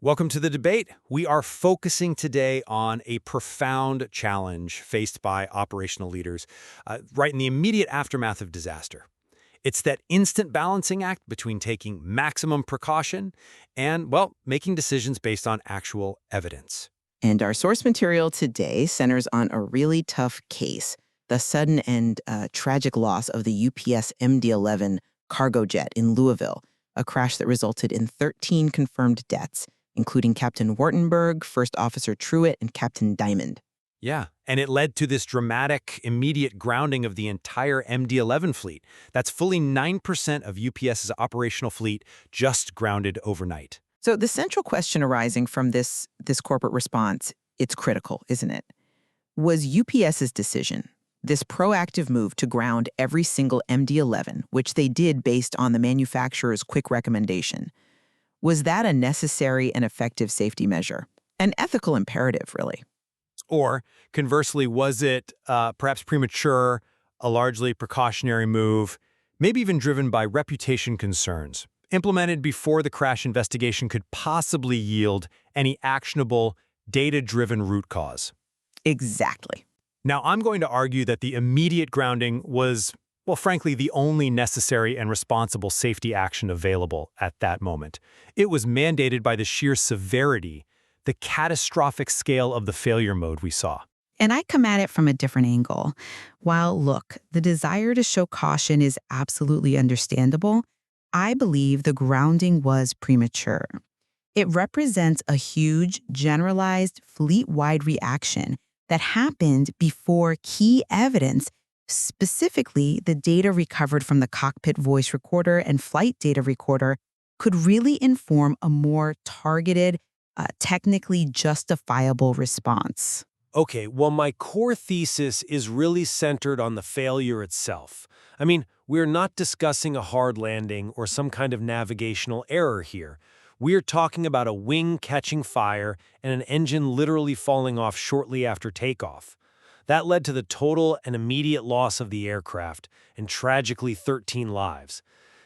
Welcome to the debate. We are focusing today on a profound challenge faced by operational leaders right in the immediate aftermath of disaster. It's that instant balancing act between taking maximum precaution and, well, making decisions based on actual evidence. And our source material today centers on a really tough case, the sudden and tragic loss of the UPS MD-11 cargo jet in Louisville, a crash that resulted in 13 confirmed deaths, including Captain Wartenberg, First Officer Truitt, and Captain Diamond. Yeah, and it led to this dramatic, immediate grounding of the entire MD-11 fleet. That's fully 9% of UPS's operational fleet just grounded overnight. So the central question arising from this corporate response, it's critical, isn't it? Was UPS's decision, this proactive move to ground every single MD-11, which they did based on the manufacturer's quick recommendation, was that a necessary and effective safety measure? An ethical imperative, really? Or, conversely, was it perhaps premature, a largely precautionary move, maybe even driven by reputation concerns, implemented before the crash investigation could possibly yield any actionable, data-driven root cause? Exactly. Now, I'm going to argue that the immediate grounding was, well, frankly, the only necessary and responsible safety action available at that moment. It was mandated by the sheer severity, the catastrophic scale of the failure mode we saw. And I come at it from a different angle. While, look, the desire to show caution is absolutely understandable, I believe the grounding was premature. It represents a huge, generalized, fleet-wide reaction that happened before key evidence, specifically the data recovered from the cockpit voice recorder and flight data recorder, could really inform a more targeted, technically justifiable response. Okay, well, my core thesis is really centered on the failure itself. I mean, we're not discussing a hard landing or some kind of navigational error here. We're talking about a wing catching fire and an engine literally falling off shortly after takeoff. That led to the total and immediate loss of the aircraft and tragically 13 lives.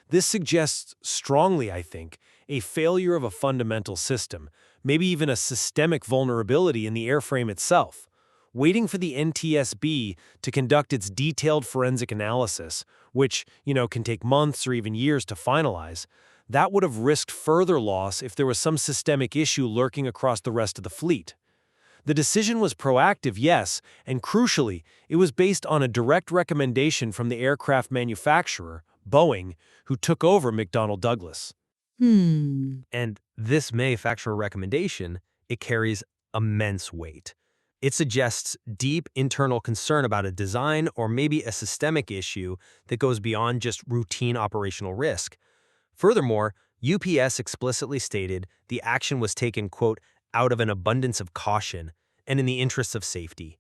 This suggests strongly, I think, a failure of a fundamental system, maybe even a systemic vulnerability in the airframe itself. Waiting for the NTSB to conduct its detailed forensic analysis, which, can take months or even years to finalize, that would have risked further loss if there was some systemic issue lurking across the rest of the fleet. The decision was proactive, yes, and crucially, it was based on a direct recommendation from the aircraft manufacturer, Boeing, who took over McDonnell Douglas. And this manufacturer recommendation, it carries immense weight. It suggests deep internal concern about a design or maybe a systemic issue that goes beyond just routine operational risk. Furthermore, UPS explicitly stated the action was taken, quote, out of an abundance of caution and in the interests of safety,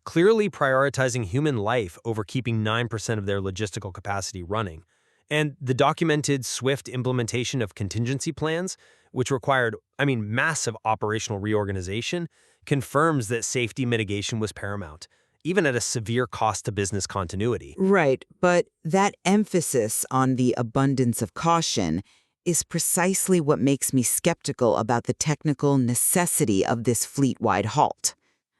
clearly prioritizing human life over keeping 9% of their logistical capacity running. And the documented swift implementation of contingency plans, which required, massive operational reorganization, confirms that safety mitigation was paramount, even at a severe cost to business continuity. Right, but that emphasis on the abundance of caution is precisely what makes me skeptical about the technical necessity of this fleet-wide halt.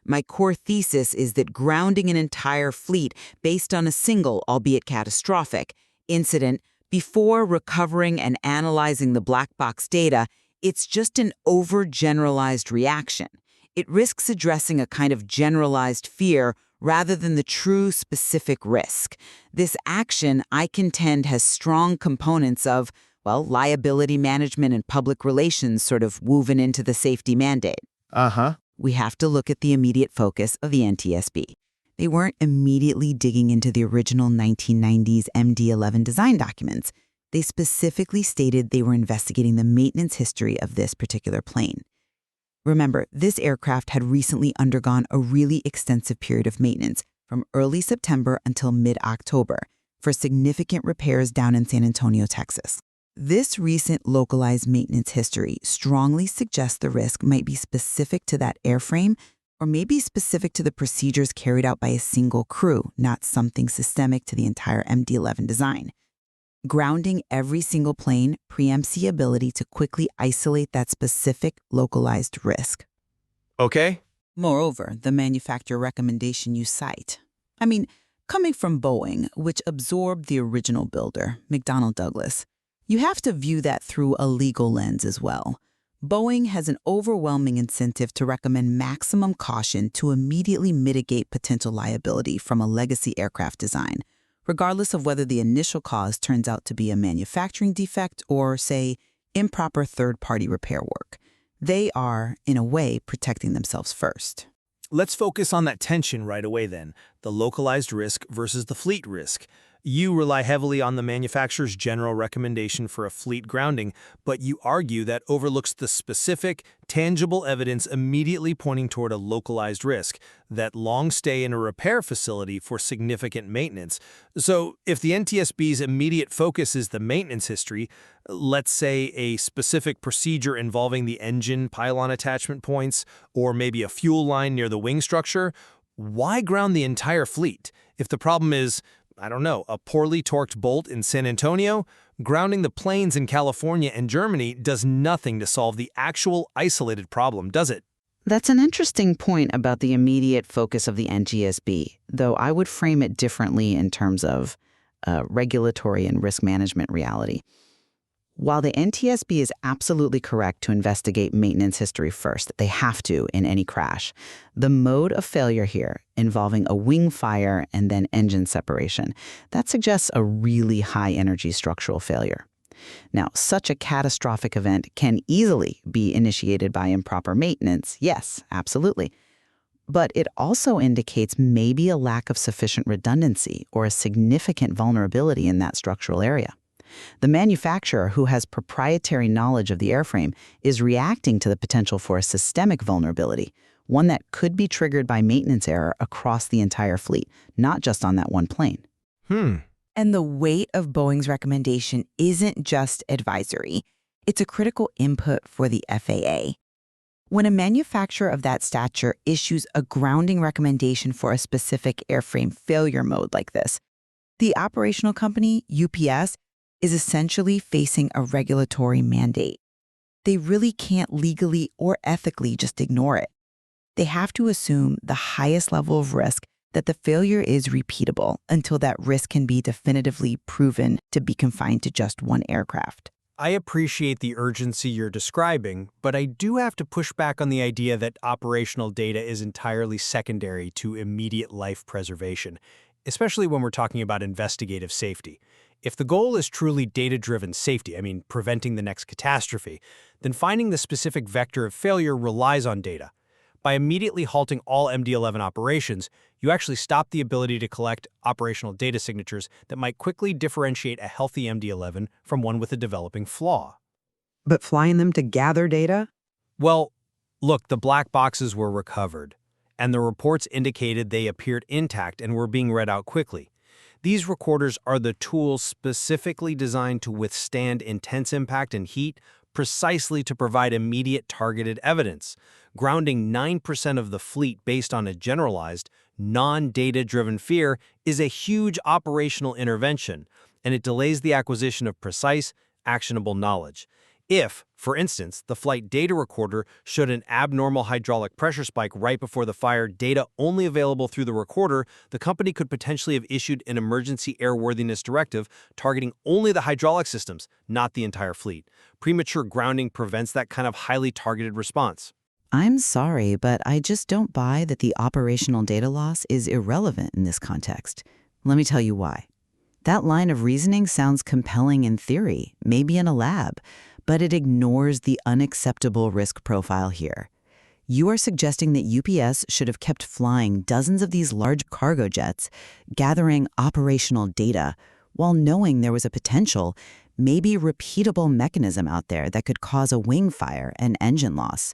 My core thesis is that grounding an entire fleet based on a single, albeit catastrophic, incident before recovering and analyzing the black box data, it's just an overgeneralized reaction. It risks addressing a kind of generalized fear rather than the true specific risk. This action, I contend, has strong components of, liability management and public relations sort of woven into the safety mandate. We have to look at the immediate focus of the NTSB. They weren't immediately digging into the original 1990s MD-11 design documents. They specifically stated they were investigating the maintenance history of this particular plane. Remember, this aircraft had recently undergone a really extensive period of maintenance from early September until mid-October for significant repairs down in San Antonio, Texas. This recent localized maintenance history strongly suggests the risk might be specific to that airframe or maybe specific to the procedures carried out by a single crew, not something systemic to the entire MD-11 design. Grounding every single plane preempts the ability to quickly isolate that specific localized risk. Okay? Moreover, the manufacturer recommendation you cite, coming from Boeing, which absorbed the original builder, McDonnell Douglas, you have to view that through a legal lens as well. Boeing has an overwhelming incentive to recommend maximum caution to immediately mitigate potential liability from a legacy aircraft design, regardless of whether the initial cause turns out to be a manufacturing defect or, say, improper third-party repair work. They are, in a way, protecting themselves first. Let's focus on that tension right away then, the localized risk versus the fleet risk. You rely heavily on the manufacturer's general recommendation for a fleet grounding, but you argue that overlooks the specific, tangible evidence immediately pointing toward a localized risk, that long stay in a repair facility for significant maintenance. So if the NTSB's immediate focus is the maintenance history, let's say a specific procedure involving the engine pylon attachment points, or maybe a fuel line near the wing structure, why ground the entire fleet? If the problem is, a poorly torqued bolt in San Antonio, grounding the planes in California and Germany does nothing to solve the actual isolated problem, does it? That's an interesting point about the immediate focus of the NGSB, though I would frame it differently in terms of regulatory and risk management reality. While the NTSB is absolutely correct to investigate maintenance history first, they have to in any crash, the mode of failure here, involving a wing fire and then engine separation, that suggests a really high-energy structural failure. Now, such a catastrophic event can easily be initiated by improper maintenance, yes, absolutely. But it also indicates maybe a lack of sufficient redundancy or a significant vulnerability in that structural area. The manufacturer, who has proprietary knowledge of the airframe, is reacting to the potential for a systemic vulnerability, one that could be triggered by maintenance error across the entire fleet, not just on that one plane. And the weight of Boeing's recommendation isn't just advisory. It's a critical input for the FAA. When a manufacturer of that stature issues a grounding recommendation for a specific airframe failure mode like this, the operational company, UPS, is essentially facing a regulatory mandate. They really can't legally or ethically just ignore it. They have to assume the highest level of risk that the failure is repeatable until that risk can be definitively proven to be confined to just one aircraft. I appreciate the urgency you're describing, but I do have to push back on the idea that operational data is entirely secondary to immediate life preservation, especially when we're talking about investigative safety. If the goal is truly data-driven safety, preventing the next catastrophe, then finding the specific vector of failure relies on data. By immediately halting all MD-11 operations, you actually stop the ability to collect operational data signatures that might quickly differentiate a healthy MD-11 from one with a developing flaw. But flying them to gather data? Well, look, the black boxes were recovered, and the reports indicated they appeared intact and were being read out quickly. These recorders are the tools specifically designed to withstand intense impact and heat, precisely to provide immediate targeted evidence. Grounding 9% of the fleet based on a generalized, non-data-driven fear is a huge operational intervention, and it delays the acquisition of precise, actionable knowledge. If, for instance, the flight data recorder showed an abnormal hydraulic pressure spike right before the fire, data only available through the recorder, the company could potentially have issued an emergency airworthiness directive targeting only the hydraulic systems, not the entire fleet. Premature grounding prevents that kind of highly targeted response. I'm sorry, but I just don't buy that the operational data loss is irrelevant in this context. Let me tell you why. That line of reasoning sounds compelling in theory, maybe in a lab, but it ignores the unacceptable risk profile here. You are suggesting that UPS should have kept flying dozens of these large cargo jets, gathering operational data, while knowing there was a potential, maybe repeatable mechanism out there that could cause a wing fire and engine loss.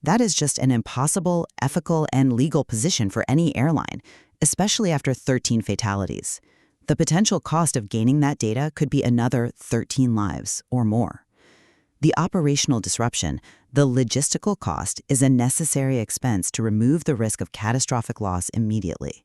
That is just an impossible ethical and legal position for any airline, especially after 13 fatalities. The potential cost of gaining that data could be another 13 lives or more. The operational disruption, the logistical cost, is a necessary expense to remove the risk of catastrophic loss immediately.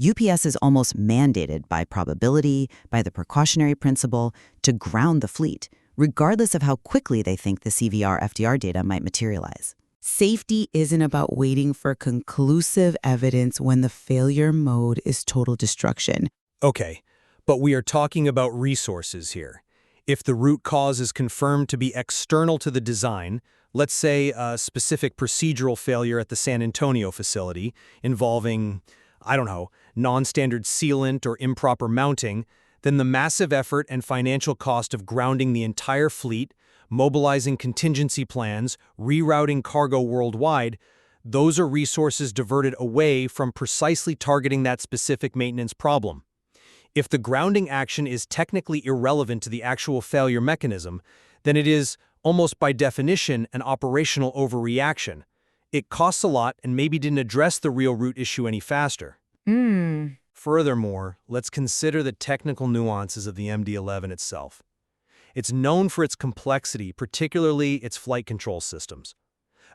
UPS is almost mandated by probability, by the precautionary principle, to ground the fleet, regardless of how quickly they think the CVR-FDR data might materialize. Safety isn't about waiting for conclusive evidence when the failure mode is total destruction. Okay, but we are talking about resources here. If the root cause is confirmed to be external to the design, let's say a specific procedural failure at the San Antonio facility involving, I don't know, non-standard sealant or improper mounting, then the massive effort and financial cost of grounding the entire fleet, mobilizing contingency plans, rerouting cargo worldwide, those are resources diverted away from precisely targeting that specific maintenance problem. If the grounding action is technically irrelevant to the actual failure mechanism, then it is, almost by definition, an operational overreaction. It costs a lot and maybe didn't address the real root issue any faster. Furthermore, let's consider the technical nuances of the MD-11 itself. It's known for its complexity, particularly its flight control systems.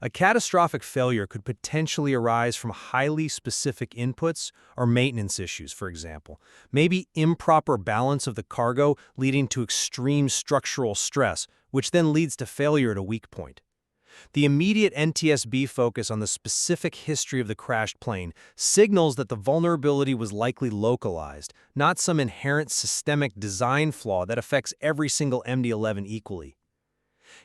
A catastrophic failure could potentially arise from highly specific inputs or maintenance issues, for example. Maybe improper balance of the cargo leading to extreme structural stress, which then leads to failure at a weak point. The immediate NTSB focus on the specific history of the crashed plane signals that the vulnerability was likely localized, not some inherent systemic design flaw that affects every single MD-11 equally.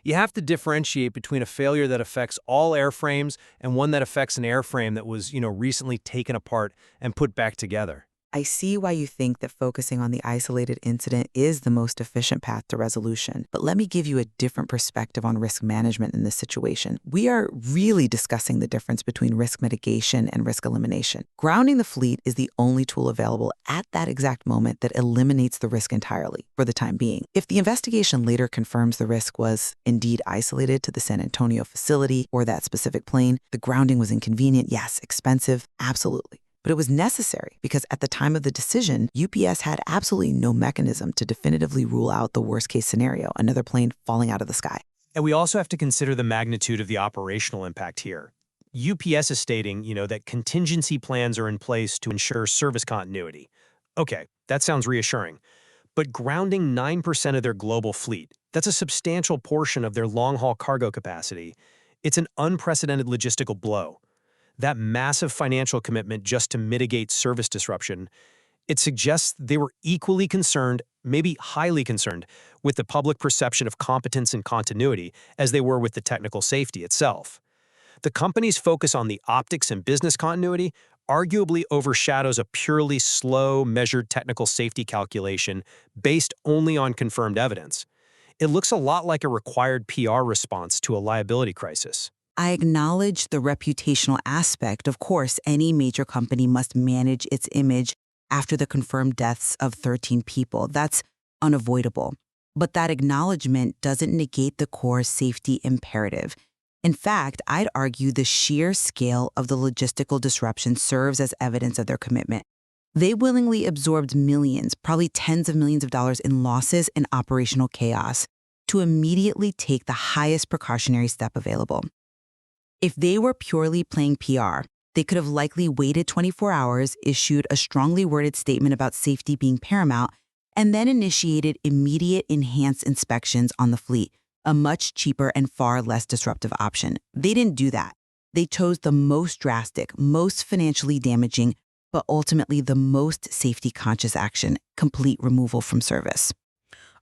You have to differentiate between a failure that affects all airframes and one that affects an airframe that was, recently taken apart and put back together. I see why you think that focusing on the isolated incident is the most efficient path to resolution. But let me give you a different perspective on risk management in this situation. We are really discussing the difference between risk mitigation and risk elimination. Grounding the fleet is the only tool available at that exact moment that eliminates the risk entirely, for the time being. If the investigation later confirms the risk was indeed isolated to the San Antonio facility or that specific plane, the grounding was inconvenient, yes, expensive, absolutely. But it was necessary because at the time of the decision, UPS had absolutely no mechanism to definitively rule out the worst-case scenario, another plane falling out of the sky. And we also have to consider the magnitude of the operational impact here. UPS is stating, that contingency plans are in place to ensure service continuity. Okay, that sounds reassuring. But grounding 9% of their global fleet, that's a substantial portion of their long-haul cargo capacity. It's an unprecedented logistical blow. That massive financial commitment just to mitigate service disruption, it suggests they were equally concerned, maybe highly concerned, with the public perception of competence and continuity as they were with the technical safety itself. The company's focus on the optics and business continuity arguably overshadows a purely slow, measured technical safety calculation based only on confirmed evidence. It looks a lot like a required PR response to a liability crisis. I acknowledge the reputational aspect. Of course, any major company must manage its image after the confirmed deaths of 13 people. That's unavoidable. But that acknowledgement doesn't negate the core safety imperative. In fact, I'd argue the sheer scale of the logistical disruption serves as evidence of their commitment. They willingly absorbed millions, probably tens of millions of dollars in losses and operational chaos to immediately take the highest precautionary step available. If they were purely playing PR, they could have likely waited 24 hours, issued a strongly worded statement about safety being paramount, and then initiated immediate enhanced inspections on the fleet, a much cheaper and far less disruptive option. They didn't do that. They chose the most drastic, most financially damaging, but ultimately the most safety-conscious action, complete removal from service.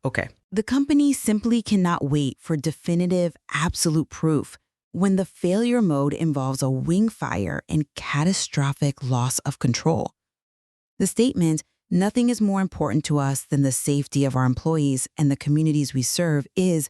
Okay. The company simply cannot wait for definitive, absolute proof when the failure mode involves a wing fire and catastrophic loss of control. The statement, "Nothing is more important to us than the safety of our employees and the communities we serve," is,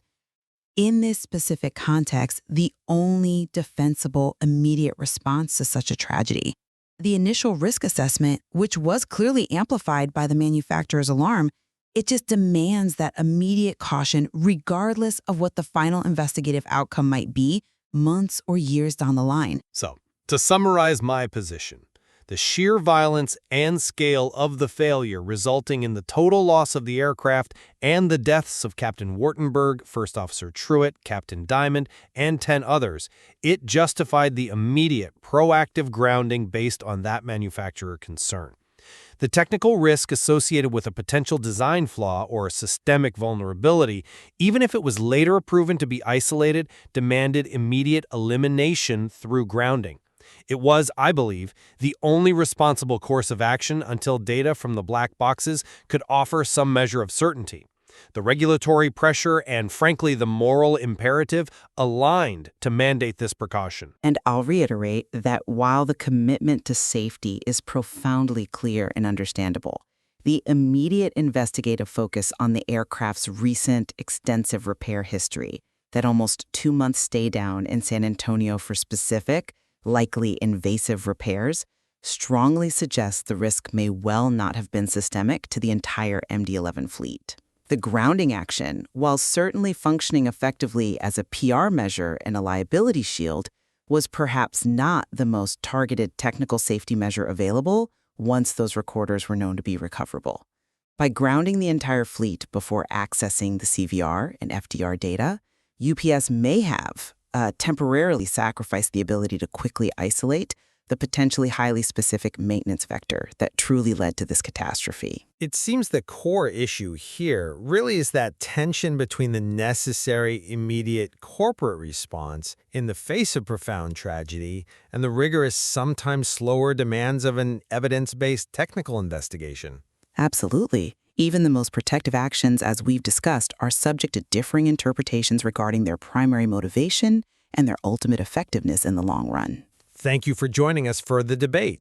in this specific context, the only defensible immediate response to such a tragedy. The initial risk assessment, which was clearly amplified by the manufacturer's alarm, it just demands that immediate caution regardless of what the final investigative outcome might be months or years down the line. So, to summarize my position, the sheer violence and scale of the failure resulting in the total loss of the aircraft and the deaths of Captain Wartenberg, First Officer Truitt, Captain Diamond, and 10 others, it justified the immediate, proactive grounding based on that manufacturer concern. The technical risk associated with a potential design flaw or a systemic vulnerability, even if it was later proven to be isolated, demanded immediate elimination through grounding. It was, I believe, the only responsible course of action until data from the black boxes could offer some measure of certainty. The regulatory pressure and, frankly, the moral imperative aligned to mandate this precaution. And I'll reiterate that while the commitment to safety is profoundly clear and understandable, the immediate investigative focus on the aircraft's recent, extensive repair history, that almost 2-month stay down in San Antonio for specific, likely invasive repairs, strongly suggests the risk may well not have been systemic to the entire MD-11 fleet. The grounding action, while certainly functioning effectively as a PR measure and a liability shield, was perhaps not the most targeted technical safety measure available once those recorders were known to be recoverable. By grounding the entire fleet before accessing the CVR and FDR data, UPS may have temporarily sacrificed the ability to quickly isolate the potentially highly specific maintenance vector that truly led to this catastrophe. It seems the core issue here really is that tension between the necessary immediate corporate response in the face of profound tragedy and the rigorous, sometimes slower demands of an evidence-based technical investigation. Absolutely. Even the most protective actions, as we've discussed, are subject to differing interpretations regarding their primary motivation and their ultimate effectiveness in the long run. Thank you for joining us for the debate.